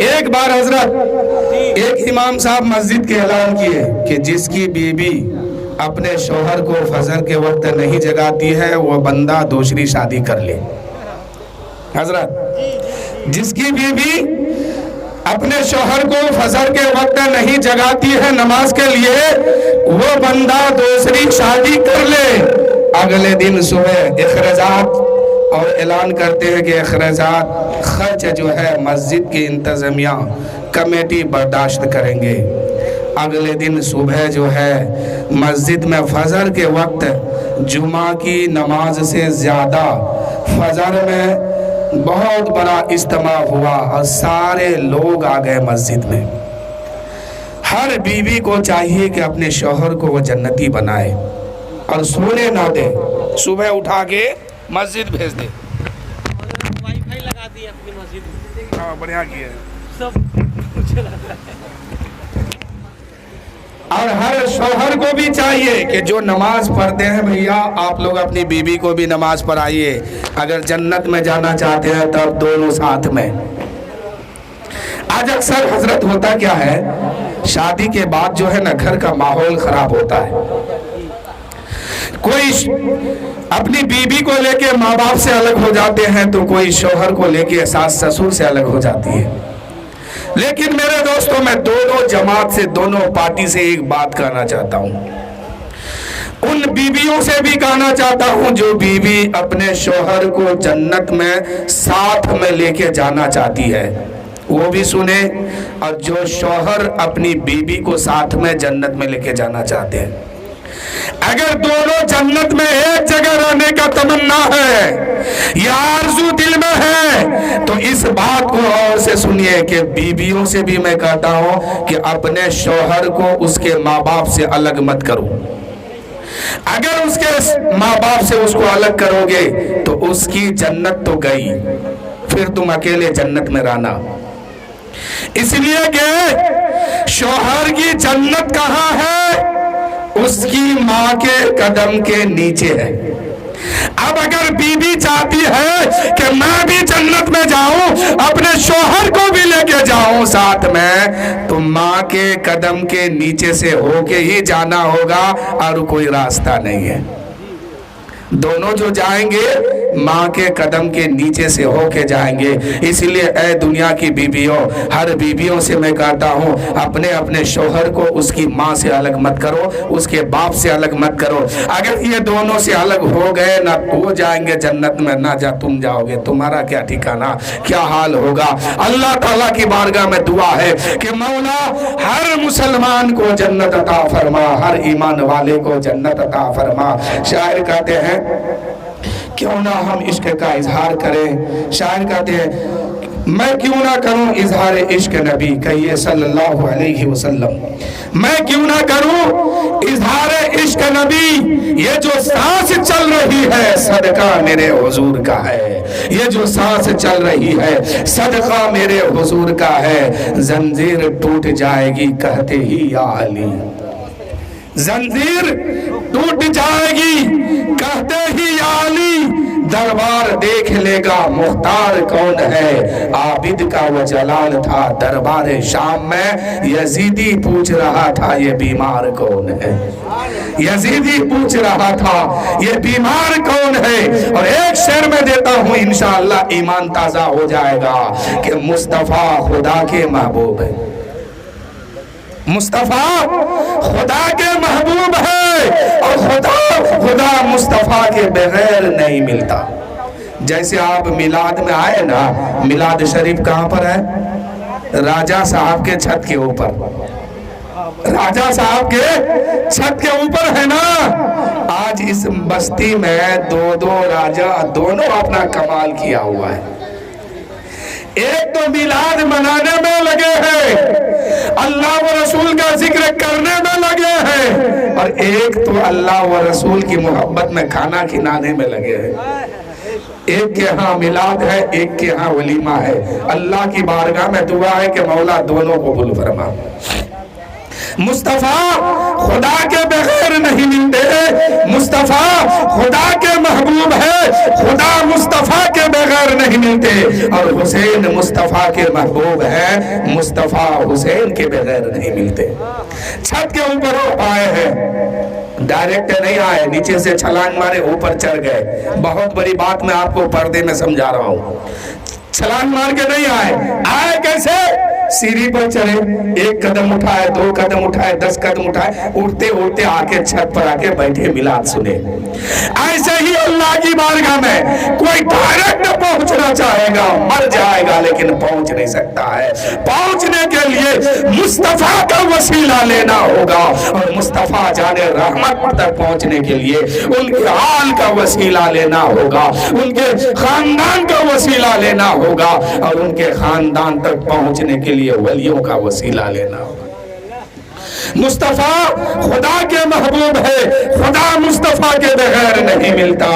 ایک بار حضرت ایک امام صاحب مسجد کے اعلان کیے کہ جس کی بیوی اپنے شوہر کو فجر کے وقت نہیں جگاتی ہے وہ بندہ دوسری شادی کر لے. حضرت جس کی بیوی اپنے شوہر کو فجر کے وقت نہیں جگاتی ہے نماز کے لیے وہ بندہ دوسری شادی کر لے. اگلے دن صبح اخراجات اور اعلان کرتے ہیں کہ اخراجات خرچ جو ہے مسجد کی انتظامیہ کمیٹی برداشت کریں گے. اگلے دن صبح جو ہے مسجد میں فجر کے وقت جمعہ کی نماز سے زیادہ فجر میں بہت بڑا اجتماع ہوا اور سارے لوگ آ گئے مسجد میں. ہر بیوی کو چاہیے کہ اپنے شوہر کو وہ جنتی بنائے اور سونے نہ دے, صبح اٹھا کے مسجد بھیج دے. وائی فائی لگا دی اپنی مسجد میں. ہاں بڑھیا کیا ہے. سب کچھ لگا ہے. اور ہر شوہر کو بھی چاہیے کہ جو نماز پڑھتے ہیں بھیا آپ لوگ اپنی بیوی کو بھی نماز پڑھائیے. اگر جنت میں جانا چاہتے ہیں تب دونوں ساتھ میں. آج اکثر حضرت ہوتا کیا ہے, شادی کے بعد جو ہے نا گھر کا ماحول خراب ہوتا ہے. کوئی اپنی بیوی کو لے کے ماں باپ سے الگ ہو جاتے ہیں تو کوئی شوہر کو لے کے ساس سسر سے الگ ہو جاتی ہے. لیکن میرے دوستوں میں دونوں جماعت سے دونوں پارٹی سے ایک بات کہنا چاہتا ہوں. ان بیویوں سے بھی کہنا چاہتا ہوں جو بیوی اپنے شوہر کو جنت میں ساتھ میں لے کے جانا چاہتی ہے وہ بھی سنے, اور جو شوہر اپنی بیوی کو ساتھ میں جنت میں لے کے جانا چاہتے ہیں. اگر دونوں جنت میں ایک جگہ رہنے کا تمنا ہے یا آرزو دل میں ہے تو اس بات کو اور سے سنیے کہ بیویوں سے بھی میں کہتا ہوں کہ اپنے شوہر کو اس کے ماں باپ سے الگ مت کرو. اگر اس کے ماں باپ سے اس کو الگ کرو گے تو اس کی جنت تو گئی, پھر تم اکیلے جنت میں رہنا. اس لیے کہ شوہر کی جنت کہاں ہے, اس کی ماں کے قدم کے نیچے ہے. اب اگر بیوی چاہتی ہے کہ میں بھی جنت میں جاؤں اپنے شوہر کو بھی لے کے جاؤں ساتھ میں تو ماں کے قدم کے نیچے سے ہو کے ہی جانا ہوگا اور کوئی راستہ نہیں ہے. دونوں جو جائیں گے ماں کے قدم کے نیچے سے ہو کے جائیں گے. اس لیے اے دنیا کی بیویوں, ہر بیویوں سے میں کہتا ہوں اپنے اپنے شوہر کو اس کی ماں سے الگ مت کرو, اس کے باپ سے الگ مت کرو. اگر یہ دونوں سے الگ ہو گئے نہ وہ جائیں گے جنت میں نہ تم جاؤ گے, تمہارا کیا ٹھکانہ, کیا حال ہوگا. اللہ تعالیٰ کی بارگاہ میں دعا ہے کہ مولا ہر مسلمان کو جنت عطا فرما, ہر ایمان والے کو جنت عطا فرما. شاعر کہتے ہیں کیوں نہ ہم عشق کا اظہار کریں. شاعر کہتے ہیں میں کیوں نہ کروں اظہار عشق نبی کہیے صلی اللہ علیہ وسلم. میں کیوں نہ کروں اظہار عشق نبی, یہ جو سانس چل رہی ہے صدقہ میرے حضور کا ہے. یہ جو سانس چل رہی ہے صدقہ میرے حضور کا ہے. زنجیر ٹوٹ جائے گی کہتے ہی یا علی, زنجیر ٹوٹ جائے گی کہتے ہی یا علی. دربار دیکھ لے گا مختار کون ہے, عابد کا وہ جلال تھا دربار شام میں. یزیدی پوچھ رہا تھا یہ بیمار کون ہے, یزیدی پوچھ رہا تھا یہ بیمار کون ہے. اور ایک شعر میں دیتا ہوں انشاءاللہ ایمان تازہ ہو جائے گا کہ مصطفیٰ خدا کے محبوب ہے. مصطفیٰ خدا کے محبوب ہے اور خدا مصطفیٰ کے بغیر نہیں ملتا. جیسے آپ میلاد میں آئے نا, میلاد شریف کہاں پر ہے, راجہ صاحب کے چھت کے اوپر. راجہ صاحب کے چھت کے اوپر ہے نا. آج اس بستی میں دو راجہ دونوں اپنا کمال کیا ہوا ہے. ایک تو میلاد منانے میں لگے ہیں, اللہ و رسول کا ذکر کرنے میں لگے ہیں, اور ایک تو اللہ و رسول کی محبت میں کھانا کھلانے میں لگے ہیں. ایک کے ہاں میلاد ہے, ایک کے ہاں ولیمہ ہے. اللہ کی بارگاہ میں دعا ہے کہ مولا دونوں کو قبول فرما. مصطفیٰ خدا کے بغیر نہیں ملتے، مصطفیٰ خدا کے محبوب ہے، خدا مصطفیٰ کے بغیر نہیں ملتے، اور حسین مصطفیٰ کے محبوب ہے، مصطفیٰ حسین کے بغیر نہیں ملتے۔ چھت کے اوپر آئے ہیں، ڈائریکٹ نہیں آئے، نیچے سے چھلانگ مارے اوپر چڑھ گئے۔ بہت بڑی بات میں آپ کو پردے میں سمجھا رہا ہوں، چھلانگ مار کے نہیں آئے کیسے؟ سیڑھی پر چڑھے، ایک قدم اٹھائے، 2 قدم اٹھائے، 10 قدم اٹھائے، اٹھتے اٹھتے آ کے چھت پر آ کے بیٹھے میلاد سنے۔ ایسے ہی اللہ کی بارگاہ میں کوئی ڈائریکٹ پہنچنا چاہے گا مر جائے گا، لیکن پہنچ نہیں سکتا ہے۔ پہنچنے کے لیے مصطفیٰ کا وسیلہ لینا ہوگا، اور مصطفیٰ جانے رحمت تک پہنچنے کے لیے ان کے آل کا وسیلہ لینا ہوگا، ان کے خاندان کا وسیلہ لینا ہوگا، اور ان کے خاندان تک پہنچنے کے لیے ولیوں کا وسیلہ لینا ہوگا۔ مصطفیٰ خدا کے محبوب ہے، خدا مصطفیٰ کے بغیر نہیں ملتا،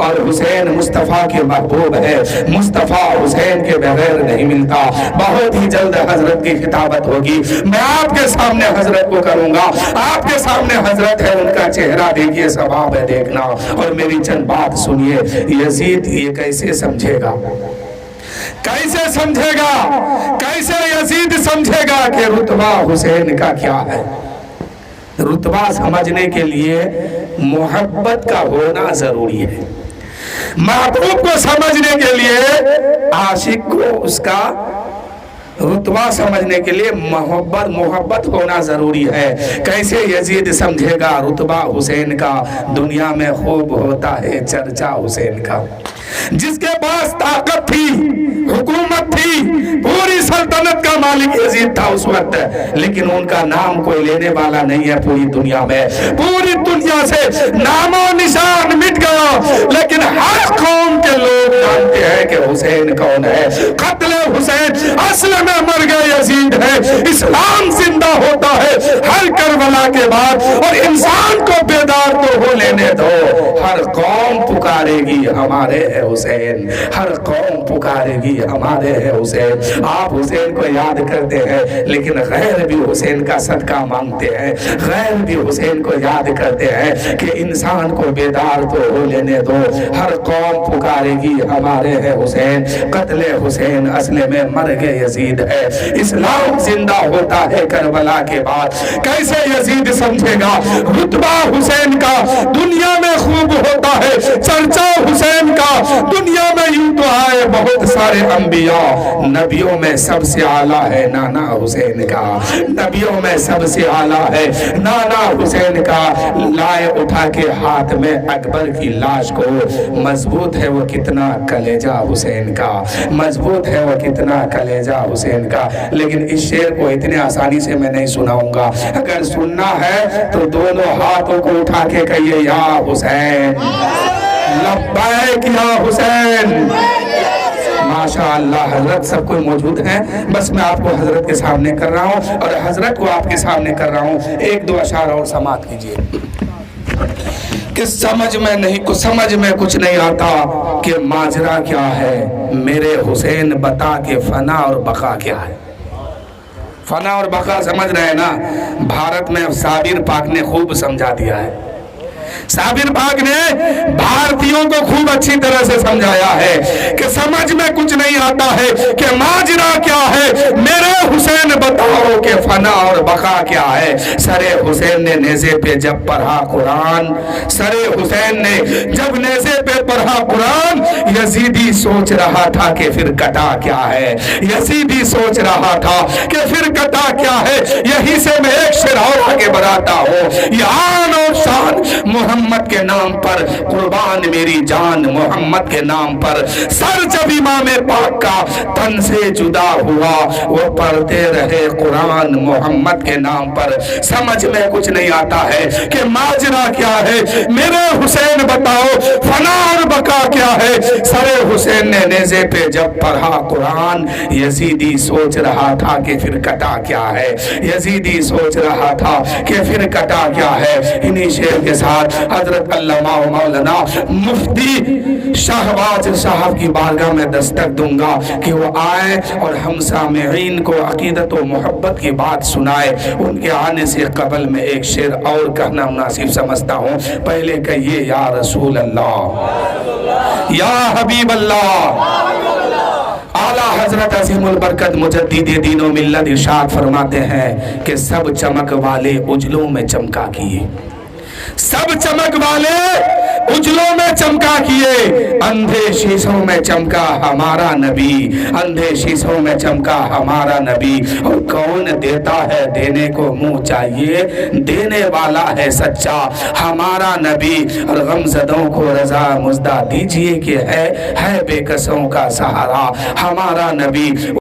اور حسین مصطفیٰ کے محبوب ہے، مصطفیٰ حسین کے بغیر نہیں ملتا۔ بہت ہی جلد حضرت کی خطابت ہوگی، میں آپ کے سامنے حضرت کو کروں گا، آپ کے سامنے حضرت ہے، ان کا چہرہ دیکھیے، ثواب ہے دیکھنا، اور میری چند بات سنیے۔ یزید یہ کیسے سمجھے گا، کیسے سمجھے گا، کیسے یزید سمجھے گا کہ رتبہ حسین کا کیا ہے؟ رتبہ سمجھنے کے لیے محبت کا ہونا ضروری ہے۔ محبوب کو سمجھنے کے لیے عاشق کو اس کا رتبہ سمجھنے کے لیے محبت ہونا ضروری ہے۔ کیسے یزید سمجھے گا رتبہ حسین کا؟ دنیا میں خوب ہوتا ہے چرچا حسین کا، جس کے پاس طاقت تھی، حکومت تھی، پوری سلطنت کا مالک یزید تھا اس وقت، لیکن ان کا نام کوئی لینے والا نہیں ہے پوری دنیا میں، پوری دنیا سے نام و نشان مٹ گیا، لیکن ہر قوم کے لوگ جانتے ہیں کہ حسین کون ہے۔ قتل حسین اصل میں مر گئے یزید ہے، اسلام زندہ ہوتا ہے ہر کربلا کے بعد، اور انسان کو بیدار تو ہو لینے دو، ہر قوم پکارے گی ہمارے ہے حسین، ہر قوم پکارے گی ہمارے ہے حسین۔ آپ حسین کو یاد کرتے ہیں، لیکن غیر بھی حسین کا صدقہ مانگتے ہیں، غیر بھی حسین کو یاد کرتے ہیں کہ انسان کو بیدار تو ہو لینے دو، ہر قوم پکارے گی ہمارے ہے حسین۔ قتل حسین اصل میں مر گئے یزید ہے، اسلام زندہ ہوتا ہے کربلا کے بعد۔ کیسے یزید سمجھے گا رتبہ حسین کا؟ دنیا میں خوب ہوتا ہے چرچا حسین کا، دنیا میں یوں تو آئے بہت سارے انبیاء، نبیوں میں سب سے اعلیٰ ہے نانا حسین کا، نبیوں میں سب سے اعلیٰ ہے نانا حسین کا۔ لائے اٹھا کے ہاتھ میں اکبر کی لاش کو، مضبوط ہے وہ کتنا کلیجہ حسین کا، مضبوط ہے وہ کتنا کلیجہ حسین کا۔ لیکن اس شعر کو اتنے آسانی سے میں نہیں سناؤں گا، اگر سننا ہے تو دونوں ہاتھوں کو اٹھا کے کہیے یا حسین، لبیک یا حسین۔ ماشاءاللہ حضرت سب کوئی موجود ہیں، بس میں آپ کو حضرت کے سامنے کر رہا ہوں اور حضرت کو آپ کے سامنے کر رہا ہوں۔ 1-2 اشعار اور سماعت کیجئے کہ سمجھ میں کچھ نہیں آتا کہ ماجرا کیا ہے، میرے حسین بتا کہ فنا اور بقا کیا ہے۔ فنا اور بقا سمجھ رہے ہیں نا؟ بھارت میں صابر پاک نے خوب سمجھا دیا ہے، صابر پاک نے بھارتیوں کو خوب اچھی طرح سے سمجھایا ہے کہ سمجھ میں کچھ نہیں آتا ہے کہ ماجرا کیا ہے، میرے حسین بتاؤ کہ فنا اور بقا کیا ہے۔ سر حسین نے نیزے پہ جب پڑھا قرآن، سر حسین نے جب نیزے پہ پڑھا قرآن، یزیدی سوچ رہا تھا کہ پھر کٹا کیا ہے، یزیدی سوچ رہا تھا کہ پھر کٹا کیا ہے۔ یہی سے میں ایک شعر اور آگے بڑھاتا ہوں، یہ آن اور شان محمد کے نام پر، قربان میری جان محمد کے نام پر۔ سر جب امام پاک کا تن سے جدا ہوا، وہ پڑھتے رہے قرآن محمد کے نام پر۔ سمجھ میں کچھ نہیں آتا ہے کہ ماجرا کیا ہے، میرے حسین بتاؤ فنا اور بقا کیا ہے۔ سر حسین نے نیزے پہ جب پڑھا قرآن، یزیدی سوچ رہا تھا کہ پھر کٹا کیا ہے، یزیدی سوچ رہا تھا کہ پھر کٹا کیا ہے۔ انہی شعر کے ساتھ حضرت علامہ مولانا مفتی شہباز صاحب کی بارگاہ میں دستک دوں گا کہ وہ آئے اور ہم سامعین کو عقیدت و محبت کی بات بات سنائے، ان کے آنے سے قبل میں ایک شعر اور کہنا مناسب سمجھتا ہوں۔ پہلے کہیے یا رسول اللہ، یا حبیب اللہ۔ اعلیٰ حضرت عظیم البرکت مجدد دین و ملت ارشاد فرماتے ہیں کہ سب چمک والے اجلوں میں چمکا کیے، سب چمک والے اجلوں میں چمکا کیے، اندھے شیشوں میں چمکا ہمارا نبی، اندھے شیشوں میں چمکا ہمارا نبی۔ اور کون دیتا ہے دینے کو منہ چاہیے، دینے والا ہے سچا ہمارا نبی۔ اور غمزدوں کو رضا مزدہ دیجئے کہ ہے بے کسوں کا سہارا ہمارا نبی۔